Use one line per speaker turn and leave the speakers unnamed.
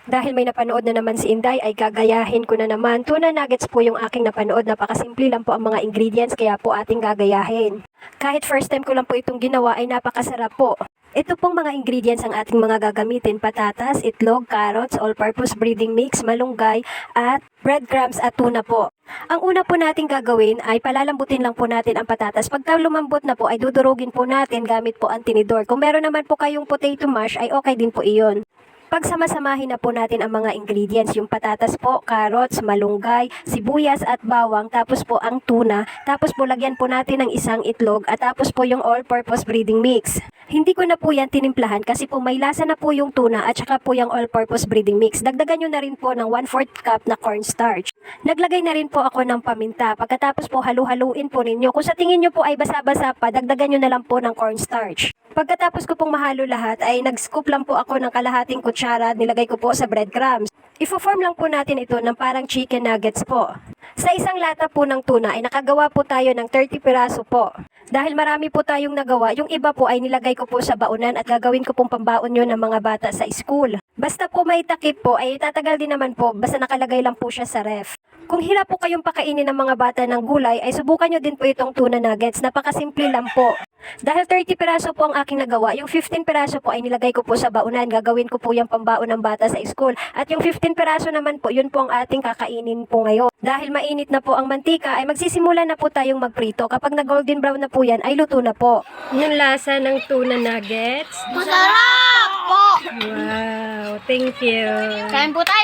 Dahil may napanood na naman si Inday, ay gagayahin ko na naman. Tuna nuggets po yung aking napanood. Napakasimple lang po ang mga ingredients, kaya po ating gagayahin. Kahit first time ko lang po itong ginawa, ay napakasarap po. Ito pong mga ingredients ang ating mga gagamitin: patatas, itlog, carrots, all-purpose breading mix, malunggay, at breadcrumbs at tuna po. Ang una po nating gagawin ay palalambutin lang po natin ang patatas. Pagka lumambot na po ay dudurugin po natin gamit po ang tinidor. Kung meron naman po kayong potato mash ay okay din po iyon. Pagsama-samahin na po natin ang mga ingredients, yung patatas po, carrots, malunggay, sibuyas at bawang, tapos po ang tuna, tapos po lagyan po natin ng isang itlog, at tapos po yung all-purpose breading mix. Hindi ko na po yan tinimplahan kasi po may lasa na po yung tuna at saka po yung all-purpose breading mix. Dagdagan nyo na rin po ng 1/4 cup na cornstarch. Naglagay na rin po ako ng paminta. Pagkatapos po halu-haluin po ninyo. Kung sa tingin nyo po ay basa-basa pa, dagdagan nyo na lang po ng cornstarch. Pagkatapos ko pong mahalo lahat ay nag-scoop lang po ako ng kalahating kutsara, nilagay ko po sa breadcrumbs. Ifo-form lang po natin ito ng parang chicken nuggets po. Sa isang lata po ng tuna ay nakagawa po tayo ng 30 piraso po. Dahil marami po tayong nagawa, yung iba po ay nilagay ko po sa baunan at gagawin ko pong pambaon yun ng mga bata sa school. Basta po may takip po ay tatagal din naman po, basta nakalagay lang po siya sa ref. Kung hirap po kayong pakainin ng mga bata ng gulay, ay subukan nyo din po itong tuna nuggets. Napakasimple lang po. Dahil 30 piraso po ang aking nagawa, yung 15 piraso po ay nilagay ko po sa baunan. Gagawin ko po yung pambaon ng bata sa school. At yung 15 piraso naman po, yun po ang ating kakainin po ngayon. Dahil mainit na po ang mantika, ay magsisimula na po tayong magprito. Kapag na golden brown na po yan, ay luto na po. Yung lasa ng tuna nuggets.
Masarap po!
Wow, thank you.
Kain po tayo!